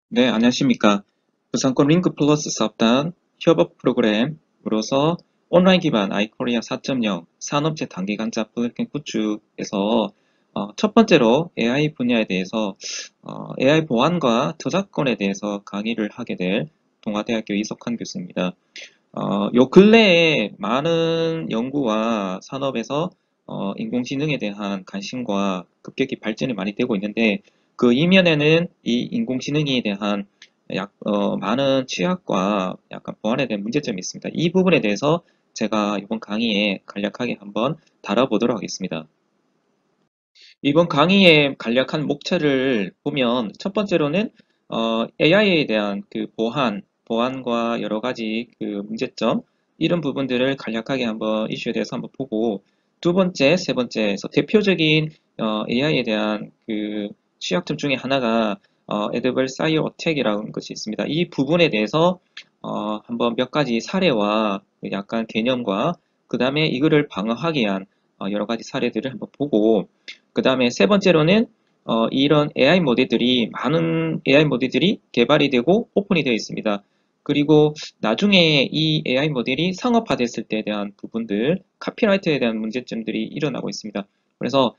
네, 안녕하십니까. 부산권 링크 플러스 사업단 협업 프로그램으로서 온라인 기반 아이코리아 4.0 산업체 단기간자 플랫폼 구축에서 첫 번째로 AI 분야에 대해서 AI 보안과 저작권에 대해서 강의를 하게 될 동아대학교 이석환 교수입니다. 요 근래에 많은 연구와 산업에서 인공지능에 대한 관심과 급격히 발전이 많이 되고 있는데 그 이면에는 이 인공지능에 대한 많은 취약과 약간 보안에 대한 문제점이 있습니다. 이 부분에 대해서 제가 이번 강의에 간략하게 한번 다뤄보도록 하겠습니다. 이번 강의의 간략한 목차를 보면 첫 번째로는 AI에 대한 그 보안과 여러 가지 그 문제점 이런 부분들을 간략하게 한번 이슈에 대해서 한번 보고 두 번째, 세 번째에서 대표적인 AI에 대한 그 취약점 중에 하나가 Adversarial Attack이라는 것이 있습니다. 이 부분에 대해서 한번 몇 가지 사례와 약간 개념과 그 다음에 이거를 방어하기 위한 여러 가지 사례들을 한번 보고 그 다음에 세 번째로는 이런 많은 AI 모델들이 개발이 되고 오픈이 되어 있습니다. 그리고 나중에 이 AI 모델이 상업화됐을 때에 대한 부분들, 카피라이트에 대한 문제점들이 일어나고 있습니다. 그래서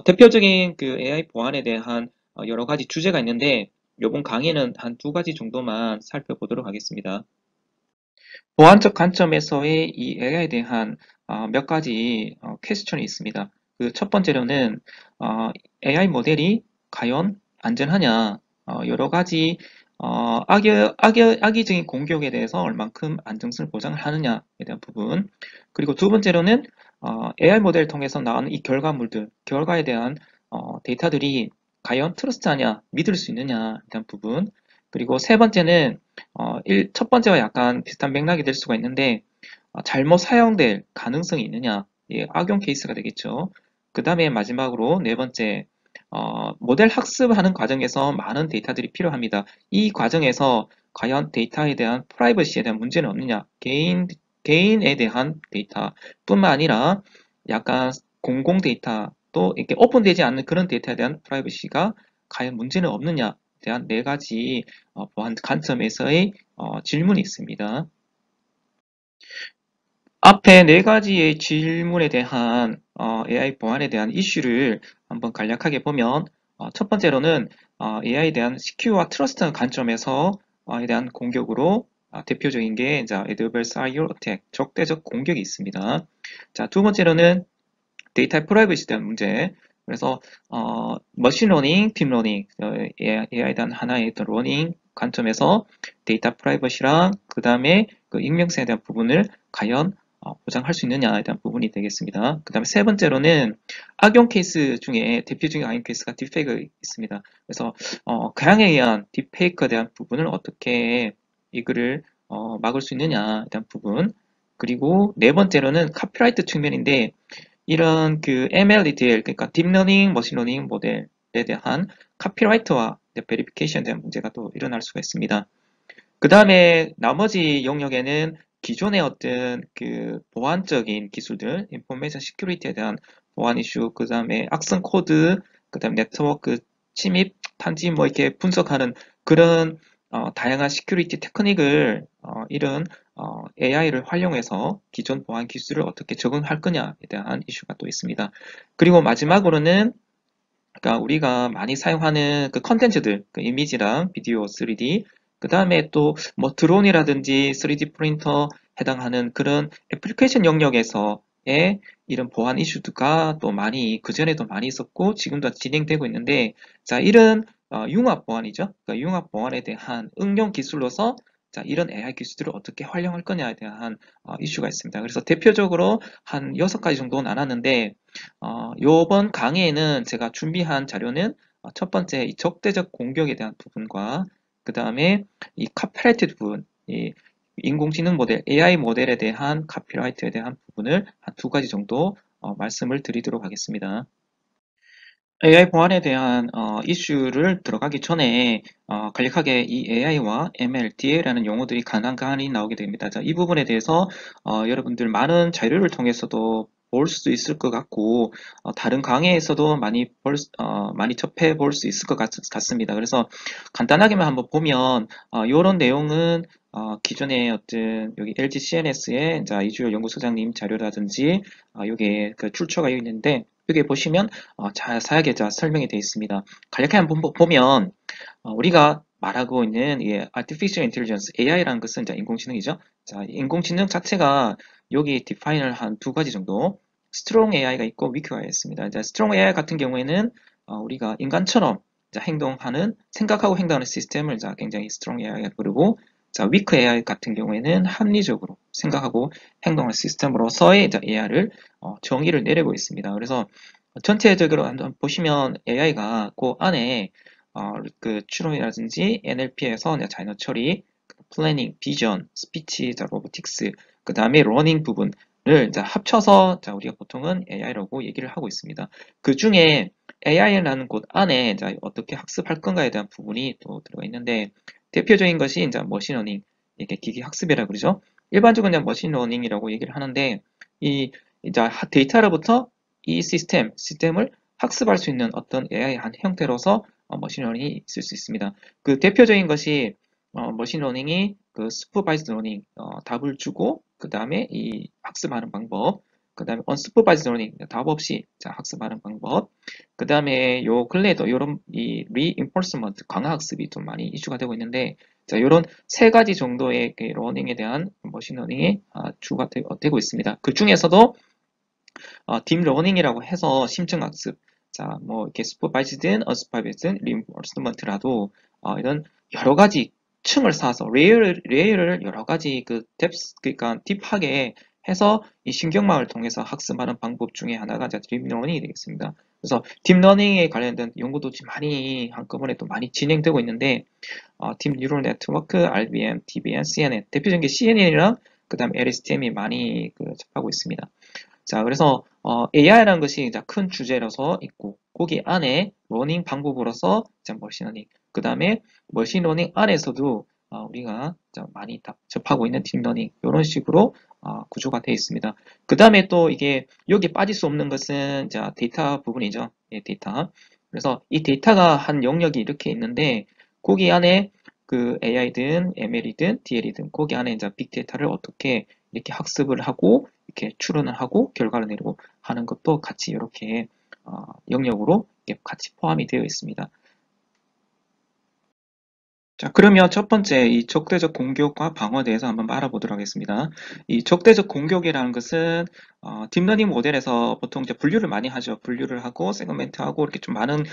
대표적인 그 AI 보안에 대한 여러 가지 주제가 있는데 이번 강의는 한 두 가지 정도만 살펴보도록 하겠습니다. 보안적 관점에서의 이 AI에 대한 몇 가지 퀘스천이 있습니다. 그 첫 번째로는 AI 모델이 과연 안전하냐, 여러 가지 악의적인 공격에 대해서 얼만큼 안정성을 보장을 하느냐에 대한 부분. 그리고 두 번째로는 AI 모델을 통해서 나오는 이 결과에 대한 데이터들이 과연 트러스트하냐, 믿을 수 있느냐에 대한 부분. 그리고 세 번째는 첫 번째와 약간 비슷한 맥락이 될 수가 있는데 잘못 사용될 가능성이 있느냐, 예, 악용 케이스가 되겠죠. 그 다음에 마지막으로 네 번째, 모델 학습하는 과정에서 많은 데이터들이 필요합니다. 이 과정에서 과연 데이터에 대한 프라이버시에 대한 문제는 없느냐, 개인에 대한 데이터뿐만 아니라 약간 공공 데이터 또 이렇게 오픈되지 않는 그런 데이터에 대한 프라이버시가 과연 문제는 없느냐에 대한 네 가지 보안 관점에서의 질문이 있습니다. 앞에 네 가지의 질문에 대한 AI 보안에 대한 이슈를 한번 간략하게 보면 첫 번째로는 AI에 대한 시큐와 트러스트 관점에서 에 대한 공격으로 대표적인 게 이제 Adversarial Attack, 적대적 공격이 있습니다. 자, 두 번째로는 데이터 프라이버시에 대한 문제. 그래서 머신러닝, 딥러닝, AI에 대한 하나의 어떤 러닝 관점에서 데이터 프라이버시랑 그 다음에 그 익명성에 대한 부분을 과연 보장할 수 있느냐에 대한 부분이 되겠습니다. 그 다음에 세 번째로는 악용 케이스 중에 대표적인 악용 케이스가 딥페이크가 있습니다. 그래서 가양에 의한 딥페이크에 대한 부분을 어떻게 이거를 막을 수 있느냐에 대한 부분. 그리고 네 번째로는 카피라이트 측면인데 이런 그 ML-ETL, 그러니까 딥러닝, 머신러닝 모델에 대한 카피라이트와 베리피케이션에 대한 문제가 또 일어날 수가 있습니다. 그 다음에 나머지 영역에는 기존의 어떤 그 보안적인 기술들, 인포메이션 시큐리티에 대한 보안 이슈, 그 다음에 악성 코드, 그 다음에 네트워크 침입, 탄지 뭐 이렇게 분석하는 그런 다양한 시큐리티 테크닉을 이런 AI를 활용해서 기존 보안 기술을 어떻게 적응할 거냐에 대한 이슈가 또 있습니다. 그리고 마지막으로는 그러니까 우리가 많이 사용하는 그 컨텐츠들, 그 이미지랑 비디오 3D, 그 다음에 또 뭐 드론이라든지 3D 프린터 해당하는 그런 애플리케이션 영역에서의 이런 보안 이슈가 또 많이 그전에도 많이 있었고 지금도 진행되고 있는데 자 이런 융합 보안이죠. 그러니까 융합 보안에 대한 응용 기술로서 자 이런 AI 기술들을 어떻게 활용할 거냐에 대한 이슈가 있습니다. 그래서 대표적으로 한 6가지 정도 나눴는데 요번 강의에는 제가 준비한 자료는 첫 번째 이 적대적 공격에 대한 부분과 그 다음에 이 카피라이트 부분, 이 인공지능 모델, AI 모델에 대한 카피라이트에 대한 부분을 한 두 가지 정도 말씀을 드리도록 하겠습니다. AI 보안에 대한 이슈를 들어가기 전에 간략하게 이 AI와 ML, DL이라는 용어들이 간간히 나오게 됩니다. 자, 이 부분에 대해서 여러분들 많은 자료를 통해서도 볼 수 있을 것 같고, 다른 강의에서도 많이 접해 볼 수 있을 것 같습니다. 그래서 간단하게만 한번 보면, 이런 내용은 기존에 어떤 여기 LG CNS의 이주열 연구소장님 자료라든지, 여기에 그 출처가 여기 있는데, 여기 보시면 자세하게 설명이 되어 있습니다. 간략하게 한번 보면 우리가 말하고 있는 Artificial Intelligence, AI라는 것은 인공지능이죠. 자, 인공지능 자체가 여기 디파인을 한 두 가지 정도, Strong AI가 있고 Weak AI가 있습니다. 자, Strong AI 같은 경우에는 우리가 인간처럼 생각하고 행동하는 시스템을 굉장히 Strong AI가 부르고, 자, Weak AI 같은 경우에는 합리적으로 생각하고 행동하는 시스템으로서의 AI를 정의를 내리고 있습니다. 그래서 전체적으로 한번 보시면 AI가 그 안에 그 추론이라든지 NLP에서 자인어 처리, 플래닝, 비전, 스피치, 로보틱스, 그 다음에 러닝 부분을 합쳐서 우리가 보통은 AI라고 얘기를 하고 있습니다. 그 중에 AI라는 곳 안에 어떻게 학습할 건가에 대한 부분이 또 들어가 있는데, 대표적인 것이 머신러닝, 이게 기기 학습이라고 그러죠. 일반적으로 그냥 머신러닝이라고 얘기를 하는데, 이 데이터로부터 이 시스템을 학습할 수 있는 어떤 AI 한 형태로서 머신러닝이 있을 수 있습니다. 그 대표적인 것이 머신러닝이 그 슈퍼바이즈드 러닝, 답을 주고 그 다음에 이 학습하는 방법, 그 다음에 언슈퍼바이즈드 러닝, 답 없이 학습하는 방법, 그 다음에 요 근래에도 요런 이 리인포스먼트, 강화 학습이 좀 많이 이슈가 되고 있는데, 자, 요런 세 가지 정도의 그 러닝에 대한 머신러닝이 주가 되고 있습니다. 그 중에서도 딥러닝이라고 해서 심층학습, 자, 뭐 이렇게 슈퍼바이즈든 언슈퍼바이즈든 리인포스먼트라도 이런 여러 가지 층을 쌓아서 레이어를 여러 가지 그러니까 딥하게 해서 이 신경망을 통해서 학습하는 방법 중에 하나가 딥러닝이 되겠습니다. 그래서 딥러닝에 관련된 연구도 지금 많이 한꺼번에 또 많이 진행되고 있는데, 딥 뉴럴 네트워크, RBM, DBN, CNN, 대표적인 게 CNN이랑 그 다음 LSTM이 많이 접하고 있습니다. 자, 그래서 AI라는 것이 큰 주제로서 있고, 거기 안에 러닝 방법으로서 머신러닝, 그 다음에 머신러닝 안에서도 우리가 많이 접하고 있는 딥러닝, 이런 식으로 구조가 되어 있습니다. 그 다음에 또 이게 여기 빠질 수 없는 것은 데이터 부분이죠. 예, 데이터. 그래서 이 데이터가 한 영역이 이렇게 있는데, 거기 안에 그 AI든 ML이든 DL이든 거기 안에 빅데이터를 어떻게 이렇게 학습을 하고 이렇게 추론을 하고 결과를 내리고 하는 것도 같이 이렇게 영역으로 같이 포함이 되어 있습니다. 자, 그러면 첫 번째 이 적대적 공격과 방어에 대해서 한번 알아보도록 하겠습니다. 이 적대적 공격이라는 것은 딥러닝 모델에서 보통 이제 분류를 많이 하죠. 분류를 하고 세그멘트하고 이렇게 좀 많은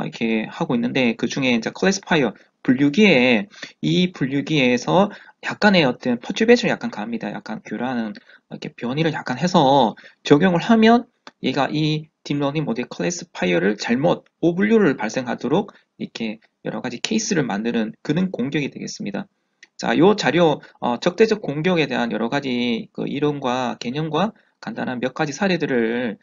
이렇게 하고 있는데, 그 중에 이제 클래시파이어 분류기에, 이 분류기에서 약간의 어떤 퍼큐베이션을 약간 가합니다. 약간 교란은 이렇게 변이를 약간 해서 적용을 하면 얘가 이 딥러닝 모델 클래시파이어를 잘못 오분류를 발생하도록 이렇게 여러 가지 케이스를 만드는 그런 공격이 되겠습니다. 자, 요 자료, 적대적 공격에 대한 여러 가지 그 이론과 개념과 간단한 몇 가지 사례들을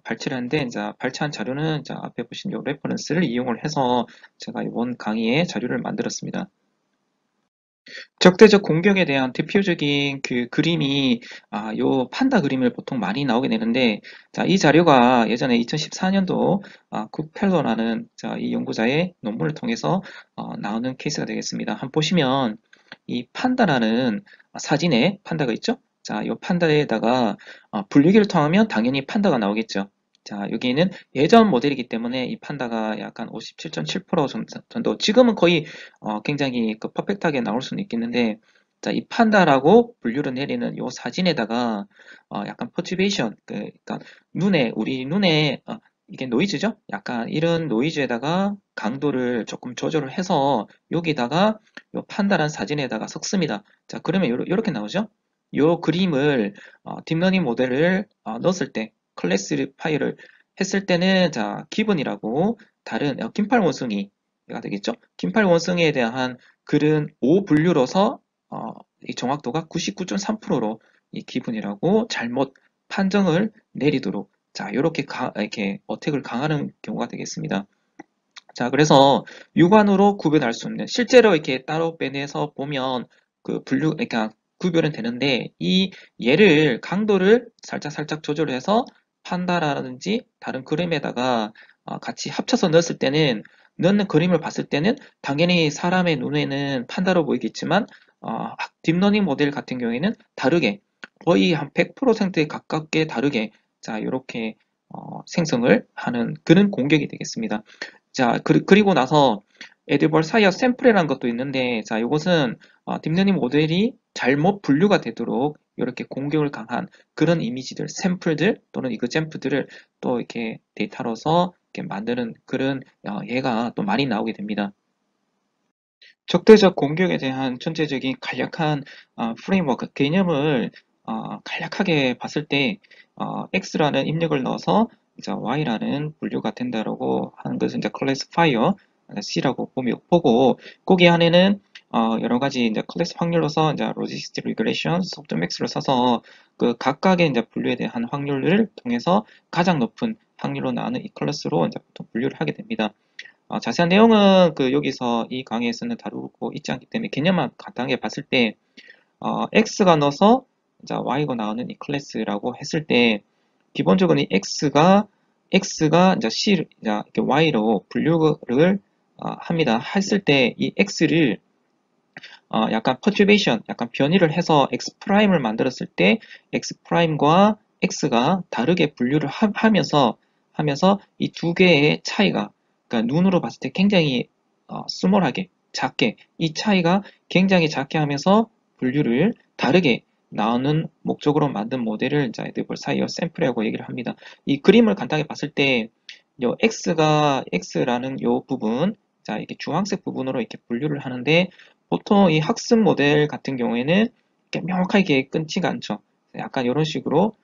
발췌했는데, 발췌한 자료는 앞에 보신 요 레퍼런스를 이용을 해서 제가 이번 강의에 자료를 만들었습니다. 적대적 공격에 대한 대표적인 그 그림이 요 판다 그림을 보통 많이 나오게 되는데, 자, 이 자료가 예전에 2014년도 쿡펠러라는 이 연구자의 논문을 통해서 나오는 케이스가 되겠습니다. 한번 보시면 이 판다라는 사진에 판다가 있죠? 자, 이 판다에다가 분류기를 통하면 당연히 판다가 나오겠죠. 자, 여기는 예전 모델이기 때문에 이 판다가 약간 57.7% 정도, 지금은 거의 굉장히 퍼펙트하게 나올 수는 있겠는데, 자, 이 판다라고 분류를 내리는 이 사진에다가 약간 퍼튜베이션, 그러니까 우리 눈에 이게 노이즈죠? 약간 이런 노이즈에다가 강도를 조금 조절을 해서 여기다가 이 판다란 사진에다가 섞습니다. 자, 그러면 이렇게 나오죠? 이 그림을 딥러닝 모델을 넣었을 때, 클래시파이어를 했을 때는 기본이라고 다른 긴팔 원숭이가 되겠죠? 긴팔 원숭이에 대한 글은 5분류로서 이 정확도가 99.3%로 이 기분이라고 잘못 판정을 내리도록 이렇게 어택을 강하는 경우가 되겠습니다. 자, 그래서 육안으로 구별할 수 있는, 실제로 이렇게 따로 빼내서 보면 그 그러니까 구별은 되는데 이 얘를 강도를 살짝 조절해서 판다라든지 다른 그림에다가 같이 합쳐서 넣었을 때는 넣는 그림을 봤을 때는 당연히 사람의 눈에는 판다로 보이겠지만 딥러닝 모델 같은 경우에는 다르게 거의 한 100%에 가깝게 다르게 자 이렇게 생성을 하는 그런 공격이 되겠습니다. 자 그리고 나서 에드벌사이어 샘플이라는 것도 있는데 자 이것은 딥러닝 모델이 잘못 분류가 되도록 이렇게 공격을 강한 그런 이미지들, 샘플들 또는 이그잼플들을 또 이렇게 데이터로서 이렇게 만드는 그런 얘가 또 많이 나오게 됩니다. 적대적 공격에 대한 전체적인 간략한 프레임워크 개념을 간략하게 봤을 때 X라는 입력을 넣어서 이제 Y라는 분류가 된다라고 하는 것은 이제 클래스파이어 C라고 보고 거기 안에는 여러 가지 이제 클래스 확률로서 이제 로지스틱 리그레이션, 소프트 맥스를 써서 그 각각의 이제 분류에 대한 확률을 통해서 가장 높은 확률로 나오는 이 클래스로 이제 보통 분류를 하게 됩니다. 자세한 내용은 여기서 이 강의에서는 다루고 있지 않기 때문에 개념만 간단하게 봤을 때 X가 넣어서 이제 Y가 나오는 이 클래스라고 했을 때 기본적으로 이 X가 이제 C, 이제 이렇게 Y로 분류를 합니다. 했을 때 이 X를 약간 퍼튜베이션, 약간 변이를 해서 X 프라임을 만들었을 때 X 프라임과 X가 다르게 분류를 하면서 이 두 개의 차이가 그러니까 눈으로 봤을 때 굉장히 스몰하게 작게 이 차이가 굉장히 작게 하면서 분류를 다르게 나오는 목적으로 만든 모델을 이제 에드벌사이어 샘플이라고 얘기를 합니다. 이 그림을 간단하게 봤을 때 요 X라는 요 부분 자 이렇게 주황색 부분으로 이렇게 분류를 하는데 보통 이 학습 모델 같은 경우에는 이렇게 명확하게 끊지가 않죠. 약간 이런 식으로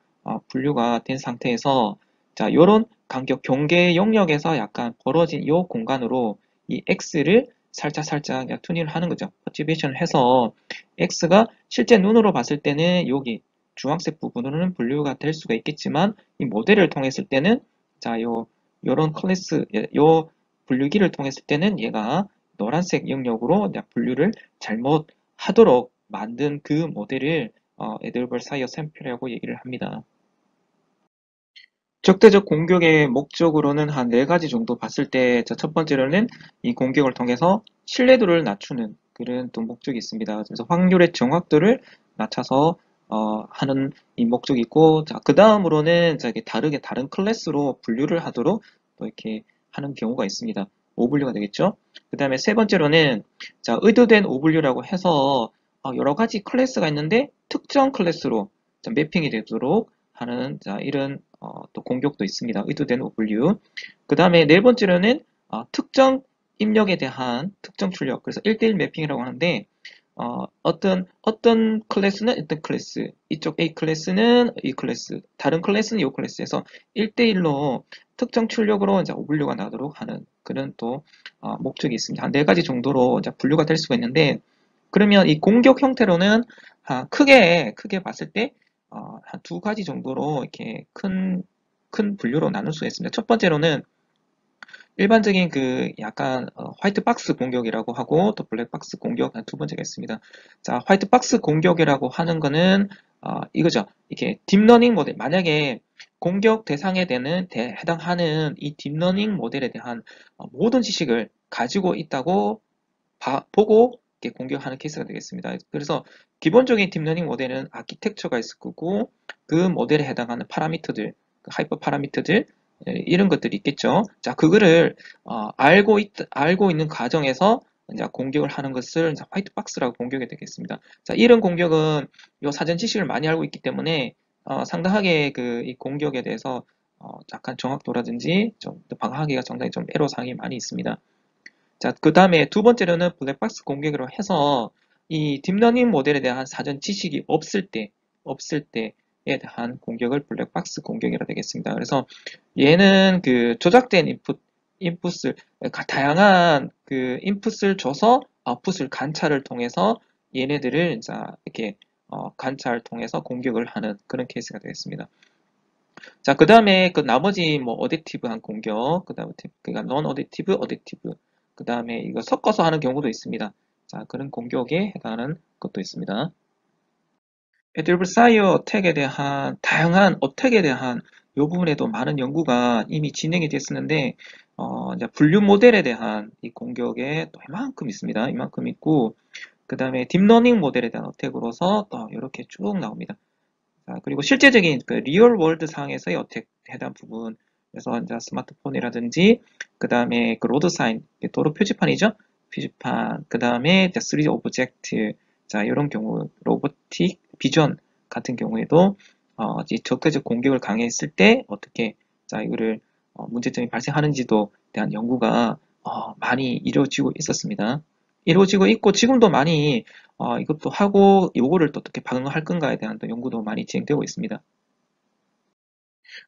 분류가 된 상태에서 자 이런 간격 경계 영역에서 약간 벌어진 이 공간으로 이 x를 살짝 튜닝을 하는 거죠. 퍼티베이션을 해서 x가 실제 눈으로 봤을 때는 여기 주황색 부분으로는 분류가 될 수가 있겠지만 이 모델을 통했을 때는 자 요런 클래스 요 분류기를 통했을 때는 얘가 노란색 영역으로 분류를 잘못하도록 만든 그 모델을 에드벌사이어 샘플이라고 얘기를 합니다. 적대적 공격의 목적으로는 한 네 가지 정도 봤을 때, 첫 번째로는 이 공격을 통해서 신뢰도를 낮추는 그런 또 목적이 있습니다. 그래서 확률의 정확도를 낮춰서 하는 이 목적이 있고, 자, 그 다음으로는 다르게 다른 클래스로 분류를 하도록 또 이렇게 하는 경우가 있습니다. 오분류가 되겠죠. 그 다음에 세 번째로는 자, 의도된 오분류라고 해서 여러 가지 클래스가 있는데 특정 클래스로 매핑이 되도록 하는 자, 이런 또 공격도 있습니다. 의도된 오분류. 그 다음에 네 번째로는 특정 입력에 대한 특정 출력. 그래서 1대1 매핑이라고 하는데 어떤 클래스는 어떤 클래스, 이쪽 A 클래스는 이 클래스, 다른 클래스는 이 클래스에서 1대1로 특정 출력으로 이제 오분류가 나도록 하는 그런 또 목적이 있습니다. 한 네 가지 정도로 이제 분류가 될 수가 있는데 그러면 이 공격 형태로는 크게 봤을 때 한 두 가지 정도로 이렇게 큰 분류로 나눌 수가 있습니다. 첫 번째로는 일반적인 약간 화이트 박스 공격이라고 하고 또 블랙 박스 공격 두 번째가 있습니다. 자, 화이트 박스 공격이라고 하는 거는 이거죠. 이렇게 딥러닝 모델 만약에 공격 대상에 해당하는 이 딥러닝 모델에 대한 모든 지식을 가지고 있다고 보고 이렇게 공격하는 케이스가 되겠습니다. 그래서 기본적인 딥러닝 모델은 아키텍처가 있을 거고 그 모델에 해당하는 파라미터들, 하이퍼 파라미터들 이런 것들이 있겠죠. 자, 그거를 알고 있는 과정에서 이제 공격을 하는 것을 이제 화이트 박스라고 공격이 되겠습니다. 자, 이런 공격은 요 사전 지식을 많이 알고 있기 때문에 상당하게 이 공격에 대해서 약간 정확도라든지 좀 방어하기가 상당히 좀 애로사항이 많이 있습니다. 자, 그 다음에 두 번째로는 블랙박스 공격으로 해서 이 딥러닝 모델에 대한 사전 지식이 없을 때에 대한 공격을 블랙박스 공격이라 되겠습니다. 그래서 얘는 조작된 인풋을, 다양한 인풋을 줘서 아웃풋을 관찰을 통해서 얘네들을 이제 이렇게 관찰을 통해서 공격을 하는 그런 케이스가 되겠습니다. 자, 그 다음에 나머지 뭐 어댑티브한 공격, 그 다음에 그러니까 non 어댑티브, 그 다음에 이거 섞어서 하는 경우도 있습니다. 자, 그런 공격에 해당하는 것도 있습니다. 애드버사이어 어택에 대한 다양한 어택에 대한 이 부분에도 많은 연구가 이미 진행이 됐었는데 이제 분류 모델에 대한 이 공격에 또 이만큼 있습니다. 이만큼 있고 그 다음에 딥러닝 모델에 대한 어택으로서 또 이렇게 쭉 나옵니다. 자, 그리고 실제적인 그 리얼 월드 상에서의 어택에 대한 부분 그래서 이제 스마트폰이라든지 그 다음에 그 로드 사인 도로 표지판이죠. 표지판 그 다음에 3D 오브젝트 자 이런 경우 로보틱 비전 같은 경우에도 이제 적대적 공격을 강행했을 때 어떻게 자 이거를 문제점이 발생하는지도 대한 연구가 많이 이루어지고 있었습니다. 이루어지고 있고 지금도 많이 이것도 하고 요거를 또 어떻게 반응할 건가에 대한 또 연구도 많이 진행되고 있습니다.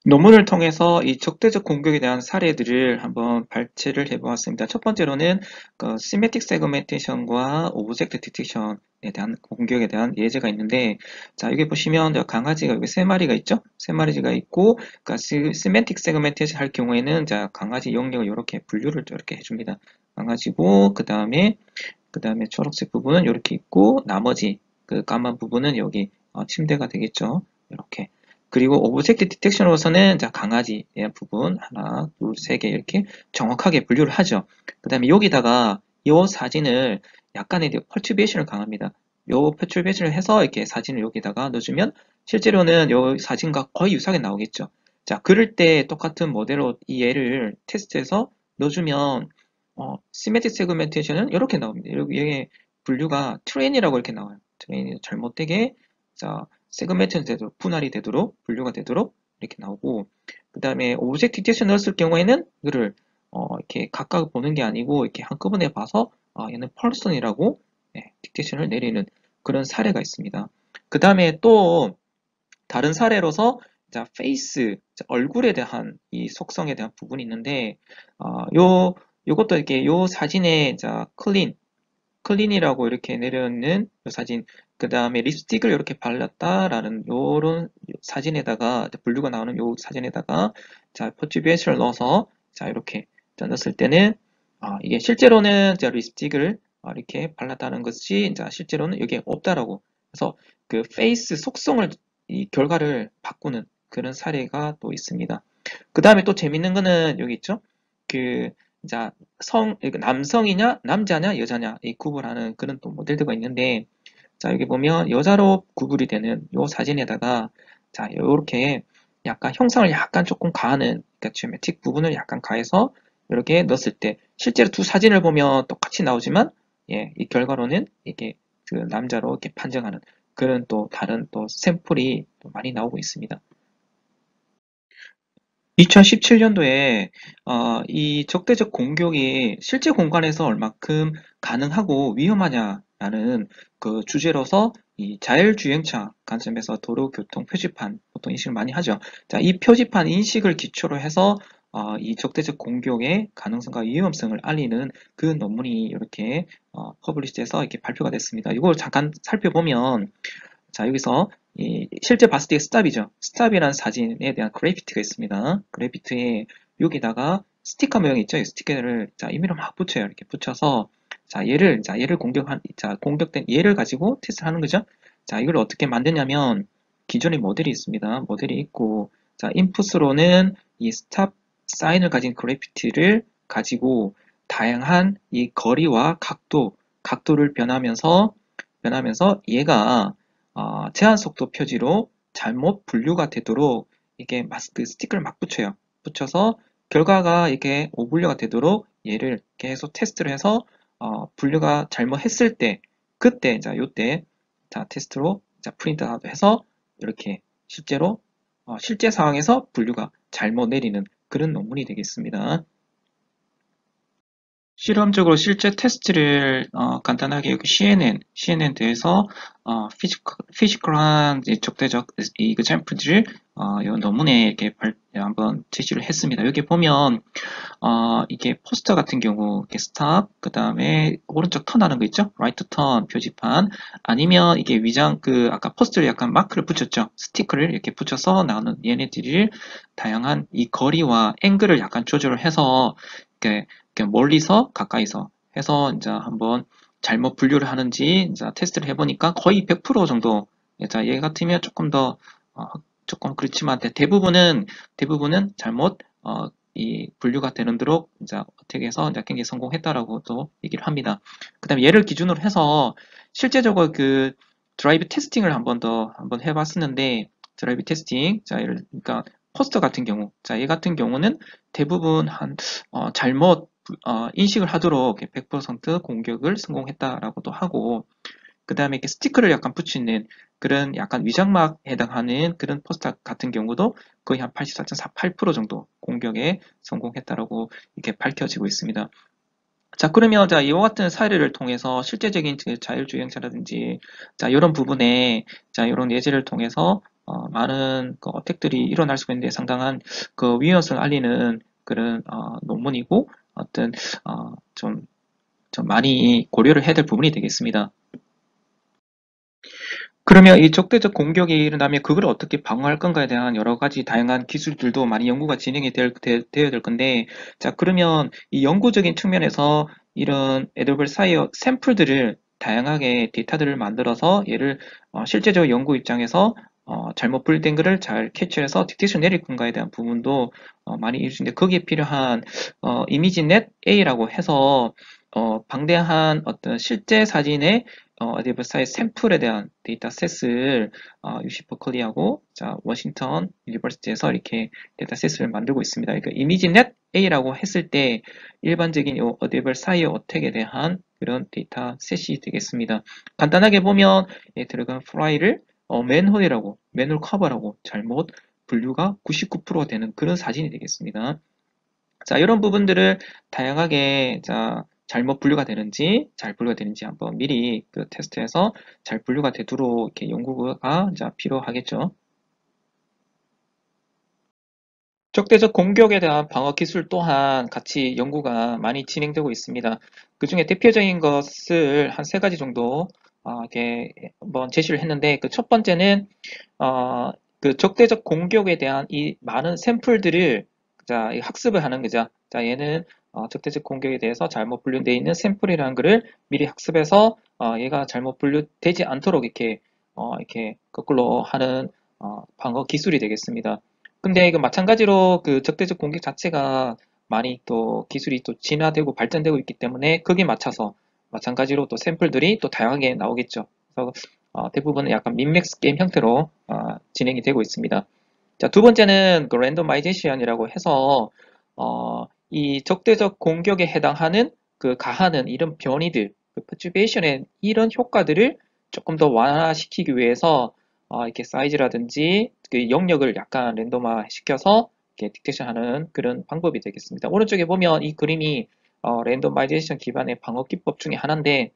논문을 통해서 이 적대적 공격에 대한 사례들을 한번 발췌를 해보았습니다. 첫 번째로는 그 시메틱 세그멘테이션과 오브젝트 디텍션에 대한 공격에 대한 예제가 있는데, 자 여기 보시면 강아지가 여기 세 마리가 있죠? 세 마리가 있고, 그러니까 시메틱 세그멘테이션 할 경우에는 자 강아지 영역을 이렇게 분류를 이렇게 해줍니다. 강아지고 그 다음에 초록색 부분은 이렇게 있고 나머지 그 까만 부분은 여기 침대가 되겠죠. 이렇게. 그리고 오브젝트 디텍션으로서는 자 강아지의 부분 하나, 둘, 세 개 이렇게 정확하게 분류를 하죠. 그 다음에 여기다가 이 사진을 약간의 펄튜베이션을 강합니다. 요 펄튜베이션을 해서 이렇게 사진을 여기다가 넣어주면 실제로는 이 사진과 거의 유사하게 나오겠죠. 자 그럴 때 똑같은 모델로 이 얘를 테스트해서 넣어주면 시메틱 세그멘테이션은 이렇게 나옵니다. 여기 분류가 트레인이라고 이렇게 나와요. 트레인이 잘못되게 자 세그멘트 되도록 분할이 되도록 분류가 되도록 이렇게 나오고 그 다음에 오브젝트 디텍션 넣었을 경우에는 이거를 이렇게 각각 보는 게 아니고 이렇게 한꺼번에 봐서 얘는 펄슨이라고 디텍션을 내리는 그런 사례가 있습니다. 그 다음에 또 다른 사례로서 자 페이스 얼굴에 대한 이 속성에 대한 부분이 있는데 요것도 이렇게 요 사진에 자 클린이라고 이렇게 내려있는 요 사진, 그 다음에 립스틱을 이렇게 발랐다라는 요런 사진에다가 분류가 나오는 요 사진에다가 자 포티베이스를 넣어서 자 이렇게 넣었을 때는 이게 실제로는 자 립스틱을 이렇게 발랐다는 것이 자 실제로는 여기에 없다라고 그래서 그 페이스 속성을 이 결과를 바꾸는 그런 사례가 또 있습니다. 그 다음에 또 재밌는 거는 여기 있죠. 그 자, 남성이냐, 남자냐, 여자냐, 이 구분하는 그런 또 모델들가 있는데, 자, 여기 보면 여자로 구분이 되는 요 사진에다가, 자, 요렇게 약간 형상을 약간 조금 가하는, 그러니까 지오메틱 부분을 약간 가해서 이렇게 넣었을 때, 실제로 두 사진을 보면 똑같이 나오지만, 예, 이 결과로는 이게 그 남자로 이렇게 판정하는 그런 또 다른 또 샘플이 또 많이 나오고 있습니다. 2017년도에 이 적대적 공격이 실제 공간에서 얼마큼 가능하고 위험하냐라는 그 주제로서 이 자율주행차 관점에서 도로교통 표지판 보통 인식을 많이 하죠. 자, 이 표지판 인식을 기초로 해서 이 적대적 공격의 가능성과 위험성을 알리는 그 논문이 이렇게 퍼블리시돼서 이렇게 발표가 됐습니다. 이걸 잠깐 살펴보면 자, 여기서 실제 봤을 때 스탑이죠. 스탑이라는 사진에 대한 그래피티가 있습니다. 그래피티에 여기다가 스티커 모양이 있죠. 이 스티커를 자, 임의로 막 붙여요. 이렇게 붙여서 얘를 공격된 얘를 가지고 테스트를 하는 거죠. 자, 이걸 어떻게 만드냐면 기존에 모델이 있습니다. 모델이 있고 자, 인풋으로는 이 스탑 사인을 가진 그래피티를 가지고 다양한 이 거리와 각도를 변하면서 얘가 제한 속도 표지로 잘못 분류가 되도록 이게 마스크 스티커를 막 붙여요. 붙여서 결과가 이게 오분류가 되도록 얘를 계속 테스트를 해서 분류가 잘못했을 때 그때 자 요때 자 테스트로 자 프린트아웃 해서 이렇게 실제로 실제 상황에서 분류가 잘못 내리는 그런 논문이 되겠습니다. 실험적으로 실제 테스트를 간단하게 여기 CNN 대해서 피지컬한 적대적 이 샘플들을 이 논문에 이렇게 한번 제시를 했습니다. 여기 보면 이게 포스터 같은 경우 이렇게 스탑 그 다음에 오른쪽 턴하는 거 있죠? 라이트 턴 표지판 아니면 이게 위장 그 아까 포스터를 약간 마크를 붙였죠? 스티커를 이렇게 붙여서 나오는 얘네들을 다양한 이 거리와 앵글을 약간 조절을 해서 이렇게 멀리서 가까이서 해서 이제 한번 잘못 분류를 하는지 이제 테스트를 해보니까 거의 100% 정도 자, 얘 같으면 조금 더, 조금 그렇지만 대부분은 잘못, 이 분류가 되는도록 이제 어떻게 해서 이제 굉장히 성공했다라고 또 얘기를 합니다. 그 다음에 얘를 기준으로 해서 실제적으로 그 드라이브 테스팅을 한번 해봤었는데, 드라이브 테스팅, 자, 그러니까 포스터 같은 경우, 자, 얘 같은 경우는 대부분 잘못 인식을 하도록 100% 공격을 성공했다라고도 하고, 그 다음에 이렇게 스티커를 약간 붙이는 그런 약간 위장막에 해당하는 그런 포스터 같은 경우도 거의 한 84.48% 정도 공격에 성공했다라고 이렇게 밝혀지고 있습니다. 자, 그러면 자, 이와 같은 사례를 통해서 실제적인 그 자율주행차라든지 자, 이런 부분에 자, 이런 예제를 통해서 많은 그 어택들이 일어날 수가 있는데 상당한 그 위험성을 알리는 그런 논문이고 어떤 좀 많이 고려를 해야 될 부분이 되겠습니다. 그러면 이 적대적 공격이 일어나면 그걸 어떻게 방어할 건가에 대한 여러 가지 다양한 기술들도 많이 연구가 진행이 되어야 될 건데, 자, 그러면 이 연구적인 측면에서 이런 애드버스 사이어 샘플들을 다양하게 데이터들을 만들어서 얘를 실제적 연구 입장에서 잘못 분리된 거를 잘 캐치해서 딕테이션 내릴 건가에 대한 부분도 많이 이루어지는데 거기에 필요한 이미지넷 A라고 해서 방대한 어떤 실제 사진의 어드버사이 샘플에 대한 데이터셋을 UC 버클리하고 자, 워싱턴 유니버시티에서 이렇게 데이터셋을 만들고 있습니다. 그러니까 이미지넷 A라고 했을 때 일반적인 어드버사이 어택에 대한 그런 데이터셋이 되겠습니다. 간단하게 보면 들어간 파일을 맨홀이라고 맨홀 커버라고 잘못 분류가 99%가 되는 그런 사진이 되겠습니다. 자, 이런 부분들을 다양하게 자, 잘못 분류가 되는지 잘 분류가 되는지 한번 미리 그 테스트해서 잘 분류가 되도록 이렇게 연구가 자, 필요하겠죠. 적대적 공격에 대한 방어 기술 또한 같이 연구가 많이 진행되고 있습니다. 그 중에 대표적인 것을 한 세 가지 정도 이렇게 한번 제시를 했는데 그 첫 번째는 그 적대적 공격에 대한 이 많은 샘플들을 자, 학습을 하는 거죠. 자, 얘는 적대적 공격에 대해서 잘못 분류되어 있는 샘플이라는 것을 미리 학습해서 얘가 잘못 분류되지 않도록 이렇게 거꾸로 하는 방어 기술이 되겠습니다. 근데 이거 마찬가지로 그 적대적 공격 자체가 많이 또 기술이 또 진화되고 발전되고 있기 때문에 거기에 맞춰서 마찬가지로 또 샘플들이 또 다양하게 나오겠죠. 그래서 대부분은 약간 민맥스 게임 형태로 진행이 되고 있습니다. 자, 두 번째는 그 랜더마이제이션이라고 해서 이 적대적 공격에 해당하는 그 가하는 이런 변이들, 그 퍼튜베이션의 이런 효과들을 조금 더 완화시키기 위해서 이렇게 사이즈라든지 그 영역을 약간 랜덤화 시켜서 이렇게 딕테이션하는 그런 방법이 되겠습니다. 오른쪽에 보면 이 그림이 랜더마이제이션 기반의 방어 기법 중에 하나인데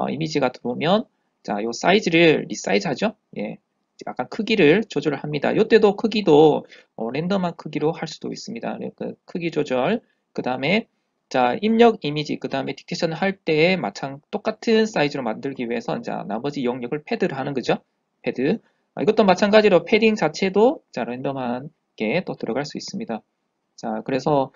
이미지가 들어오면 자, 요 사이즈를 리사이즈 하죠. 예. 약간 크기를 조절을 합니다. 이때도 크기도 랜덤한 크기로 할 수도 있습니다. 그 크기 조절, 그 다음에 자 입력 이미지, 그 다음에 딕테이션 할 때에 똑같은 사이즈로 만들기 위해서 이제 나머지 영역을 패드를 하는 거죠. 패드. 이것도 마찬가지로 패딩 자체도 자 랜덤한 게 또 들어갈 수 있습니다. 자 그래서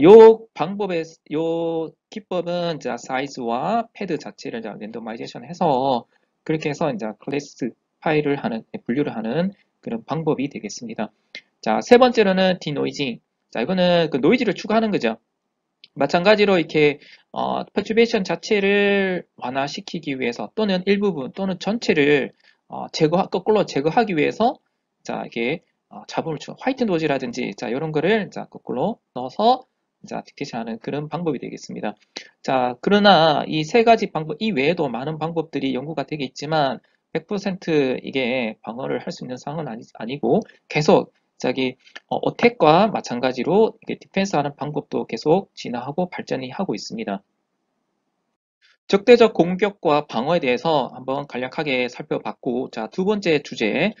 요 방법의 요 기법은 자 사이즈와 패드 자체를 랜더마이제이션 해서 그렇게 해서 이제 클래스 파일을 하는 분류를 하는 그런 방법이 되겠습니다. 자, 세 번째로는 디노이징. 자, 이거는 그 노이즈를 추가하는 거죠. 마찬가지로 이렇게 퍼튜베이션 자체를 완화시키기 위해서 또는 일부분 또는 전체를 거꾸로 제거하기 위해서 자, 이게 잡음을 주 화이트 노즈라든지 자, 이런 거를 자, 거꾸로 넣어서 자, 딕테이션하는 그런 방법이 되겠습니다. 자, 그러나 이 세 가지 방법 이외에도 많은 방법들이 연구가 되겠지만 100% 이게 방어를 할 수 있는 상황은 아니고 계속 저기 어택과 마찬가지로 디펜스 하는 방법도 계속 진화하고 발전이 하고 있습니다. 적대적 공격과 방어에 대해서 한번 간략하게 살펴봤고, 자, 두 번째 주제,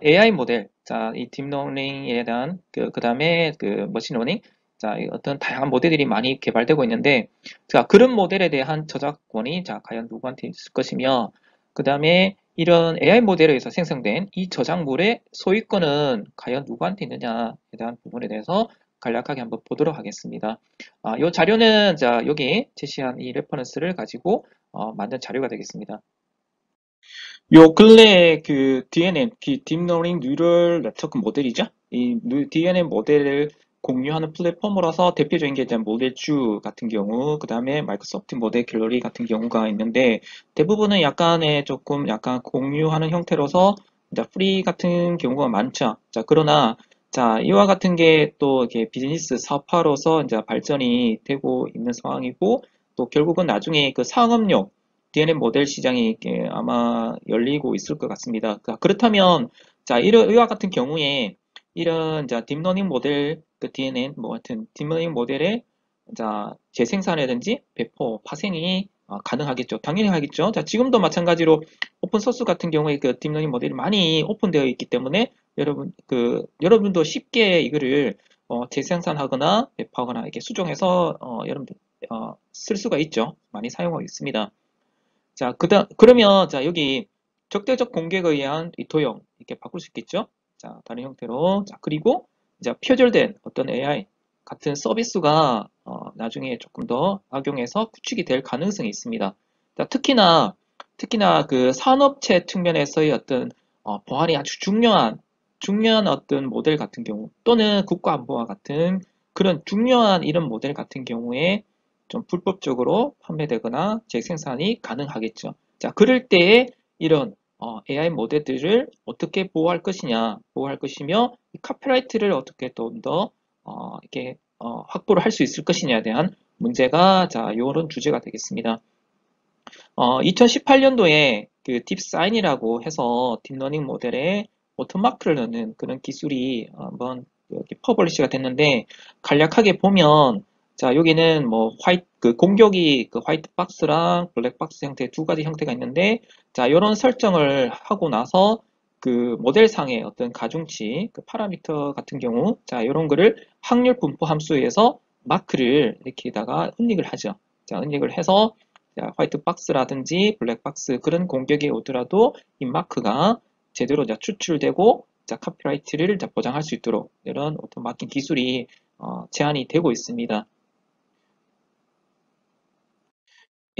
AI 모델, 자, 이 딥러닝에 대한, 그 다음에 그 머신러닝, 자, 어떤 다양한 모델들이 많이 개발되고 있는데, 자, 그런 모델에 대한 저작권이, 자, 과연 누구한테 있을 것이며, 그 다음에 이런 AI 모델에 의해서 생성된 이 저작물의 소유권은 과연 누구한테 있느냐에 대한 부분에 대해서 간략하게 한번 보도록 하겠습니다. 이 자료는 자 여기 제시한 이 레퍼런스를 가지고 만든 자료가 되겠습니다. 요 근래에 그 DNN, 딥러닝 뉴럴 네트워크 모델이죠. 이 DNN 모델을 공유하는 플랫폼으로서 대표적인 게 이제 모델주 같은 경우, 그 다음에 마이크로소프트 모델 갤러리 같은 경우가 있는데, 대부분은 약간의 조금 약간 공유하는 형태로서 이제 프리 같은 경우가 많죠. 자, 그러나 자, 이와 같은 게 또 이렇게 비즈니스 사업화로서 이제 발전이 되고 있는 상황이고, 또 결국은 나중에 그 상업용 DNN 모델 시장이 아마 열리고 있을 것 같습니다. 그렇다면, 자, 이와 같은 경우에 이런 자, 딥러닝 모델, 그 DNN, 뭐 같은 딥러닝 모델의 자, 재생산이라든지 배포, 파생이 가능하겠죠. 당연히 하겠죠. 자, 지금도 마찬가지로 오픈소스 같은 경우에 그 딥러닝 모델이 많이 오픈되어 있기 때문에 여러분도 쉽게 이거를 재생산하거나 배포하거나 이렇게 수정해서 여러분들 쓸 수가 있죠. 많이 사용하고 있습니다. 자, 그러면, 자, 여기 적대적 공격에 의한 이 도형, 이렇게 바꿀 수 있겠죠? 자, 다른 형태로. 자, 그리고 이제 표절된 어떤 AI 같은 서비스가 나중에 조금 더 악용해서 구축이 될 가능성이 있습니다. 자, 특히나 그 산업체 측면에서의 어떤 보안이 아주 중요한 어떤 모델 같은 경우, 또는 국가안보와 같은 그런 중요한 이런 모델 같은 경우에 좀 불법적으로 판매되거나 재생산이 가능하겠죠. 자, 그럴 때에 이런 AI 모델들을 어떻게 보호할 것이며 카피라이트를 어떻게 좀 더 이렇게 확보를 할 수 있을 것이냐에 대한 문제가 자, 이런 주제가 되겠습니다. 2018년도에 그 딥사인이라고 해서 딥러닝 모델에 오토마크를 넣는 그런 기술이 한번 이렇게 퍼블리시가 됐는데, 간략하게 보면 자, 여기는 뭐 그 공격이 그 화이트 박스랑 블랙 박스 형태 두 가지 형태가 있는데, 자, 이런 설정을 하고 나서 그 모델상의 어떤 가중치, 그 파라미터 같은 경우, 자, 이런 거를 확률 분포 함수에서 마크를 이렇게다가 은닉을 하죠. 자, 은닉을 해서 자, 화이트 박스라든지 블랙 박스 그런 공격이 오더라도 이 마크가 제대로 추출되고 자, 카피라이트를 보장할 수 있도록 이런 오토마킹 기술이 제한이 되고 있습니다.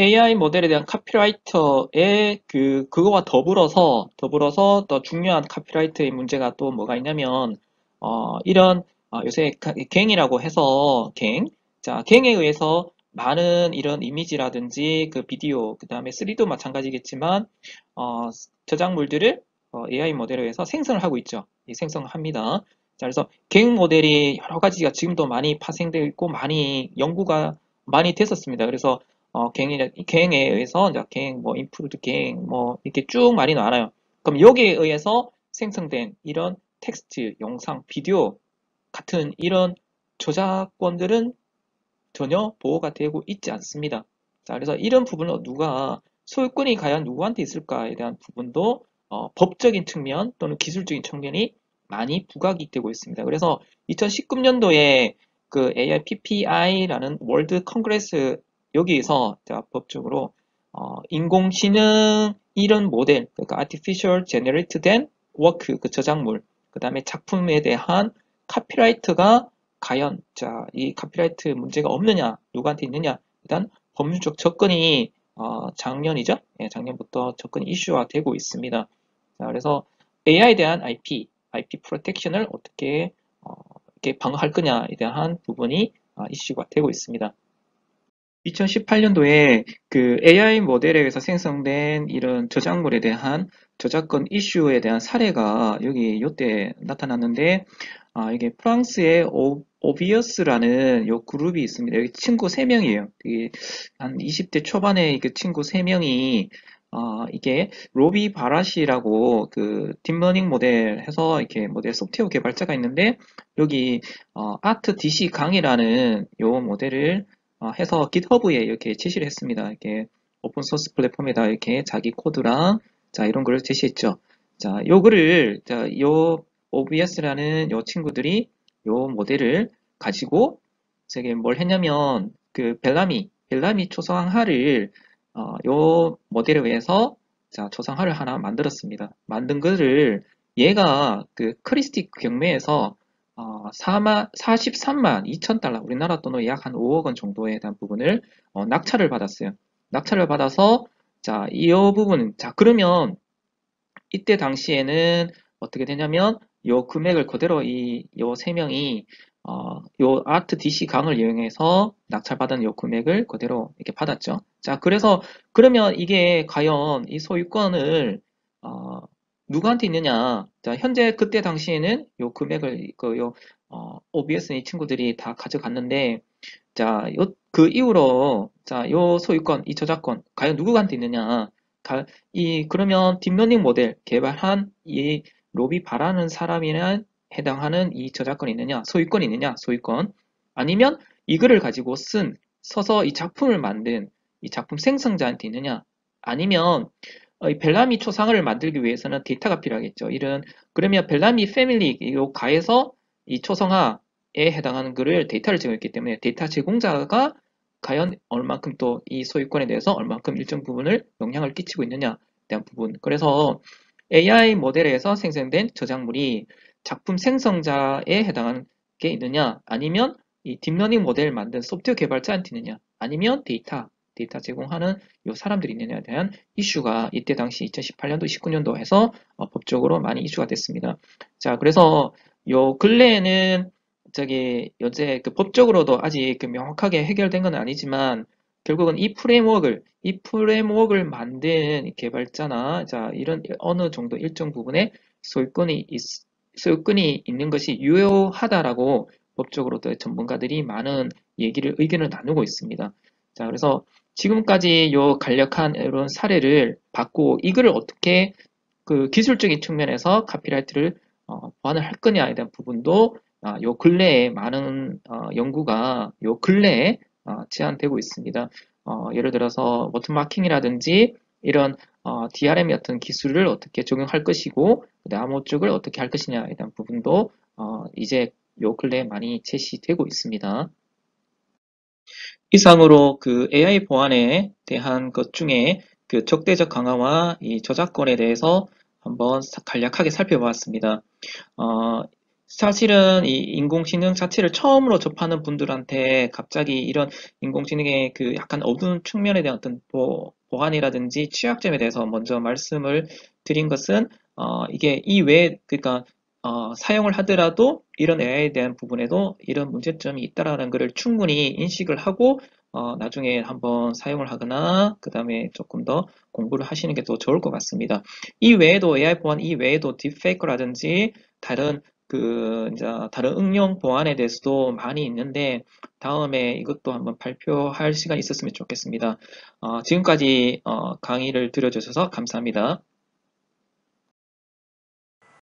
AI 모델에 대한 카피라이터의 그거와 더불어서 더 중요한 카피라이트의 문제가 또 뭐가 있냐면, 이런, 요새 갱이라고 해서 자, 갱에 의해서 많은 이런 이미지라든지 그 비디오, 그 다음에 3D도 마찬가지겠지만, 저작물들을 AI 모델에 의해서 생성을 하고 있죠. 이 생성을 합니다. 자, 그래서 갱 모델이 여러 가지가 지금도 많이 파생되어 있고 많이 연구가 많이 됐었습니다. 그래서 갱에 의해서 이제 뭐 인프루드 갱뭐 이렇게 쭉 많이 나와요. 그럼 여기에 의해서 생성된 이런 텍스트, 영상, 비디오 같은 이런 저작권들은 전혀 보호가 되고 있지 않습니다. 자, 그래서 이런 부분을 소유권이 과연 누구한테 있을까에 대한 부분도 법적인 측면 또는 기술적인 측면이 많이 부각이 되고 있습니다. 그래서 2019년도에 그 AIPPI라는 월드 컨그레스 여기에서 자, 법적으로 인공지능 이런 모델, 그러니까 Artificial Generated Work, 그 저작물, 그 다음에 작품에 대한 카피라이트가 과연 자, 이 카피라이트 문제가 없느냐, 누구한테 있느냐, 일단 법률적 접근이 작년이죠? 예, 작년부터 접근이 이슈화 되고 있습니다. 자, 그래서 AI에 대한 IP 프로텍션을 어떻게 이렇게 방어할 거냐에 대한 부분이 이슈가 되고 있습니다. 2018년도에 그 AI 모델에 의해서 생성된 이런 저작물에 대한 저작권 이슈에 대한 사례가 여기 요때 나타났는데, 이게 프랑스의 오비어스라는 요 그룹이 있습니다. 여기 친구 3명이에요. 한 20대 초반에 그 친구 3명이 이게 로비 바라시라고 그 딥러닝 모델 해서 이렇게 모델 소프트웨어 개발자가 있는데, 여기 아트 DC 강이라는 요 모델을 해서 GitHub에 이렇게 제시를 했습니다. 이렇게 오픈 소스 플랫폼에다 이렇게 자기 코드랑 자 이런 거를 제시했죠. 자, 요 OBS라는 요 친구들이 요 모델을 가지고 저게 뭘 했냐면 그 벨라미 초상화를 요 모델에 의해서 자 초상화를 하나 만들었습니다. 만든 거를 얘가 그 크리스티 경매에서 43만 2천 달러, 우리나라 돈으로 약 한 5억 원 정도에 대한 부분을 낙찰을 받았어요. 낙찰을 받아서 자, 이 부분, 자, 그러면 이때 당시에는 어떻게 되냐면 요 금액을 그대로 요 세 명이 요 아트 DC 강을 이용해서 낙찰받은 요 금액을 그대로 이렇게 받았죠. 자, 그래서 그러면 이게 과연 이 소유권을 어, 누구한테 있느냐? 자, 현재 그때 당시에는 요 금액을 OBS는 이 친구들이 다 가져갔는데 자, 그 이후로 자, 요 소유권, 이 저작권 과연 누구한테 있느냐? 그러면 딥러닝 모델 개발한 이 로비 바라는 사람이나 해당하는 이 저작권이 있느냐? 소유권이 있느냐? 소유권. 아니면 이거를 가지고 서서 이 작품을 만든 이 작품 생성자한테 있느냐? 아니면 이 벨라미 초상화를 만들기 위해서는 데이터가 필요하겠죠. 그러면 벨라미 패밀리 요 가에서 이 초성화에 해당하는 글을 데이터를 제공했기 때문에 데이터 제공자가 과연 얼만큼 또 이 소유권에 대해서 얼만큼 일정 부분을 영향을 끼치고 있느냐에 대한 부분. 그래서 AI 모델에서 생성된 저작물이 작품 생성자에 해당하는 게 있느냐, 아니면 이 딥러닝 모델 만든 소프트웨어 개발자한테 있느냐, 아니면 데이터 제공하는 이 사람들이 있느냐에 대한 이슈가 이때 당시 2018년도, 19년도에서 법적으로 많이 이슈가 됐습니다. 자, 그래서 요 근래에는 요새 그 법적으로도 아직 그 명확하게 해결된 건 아니지만 결국은 이 프레임워크를 만든 개발자나 자 이런 어느 정도 일정 부분에 소유권이 있는 것이 유효하다라고 법적으로도 전문가들이 많은 의견을 나누고 있습니다. 자, 그래서 지금까지 요 간략한 이런 사례를 받고 이거를 어떻게 그 기술적인 측면에서 카피라이트를 보완을 할 거냐에 대한 부분도 요 근래에 많은 연구가 요 근래에 제안되고 있습니다. 예를 들어서 워터마킹이라든지 이런 DRM 같은 기술을 어떻게 적용할 것이고 암호 쪽을 어떻게 할 것이냐에 대한 부분도 이제 요 근래에 많이 제시되고 있습니다. 이상으로 그 AI 보안에 대한 것 중에 그 적대적 강화와 이 저작권에 대해서 한번 간략하게 살펴보았습니다. 어, 사실은 이 인공지능 자체를 처음으로 접하는 분들한테 갑자기 이런 인공지능의 그 약간 어두운 측면에 대한 어떤 보안이라든지 취약점에 대해서 먼저 말씀을 드린 것은 이게 이외에 그러니까 사용을 하더라도 이런 AI에 대한 부분에도 이런 문제점이 있다라는 것을 충분히 인식을 하고 나중에 한번 사용을 하거나 그 다음에 조금 더 공부를 하시는 게 더 좋을 것 같습니다. 이 외에도 AI 보안 이외에도 딥페이크라든지 다른 이제 다른 응용 보안에 대해서도 많이 있는데 다음에 이것도 한번 발표할 시간이 있었으면 좋겠습니다. 지금까지 강의를 들어주셔서 감사합니다.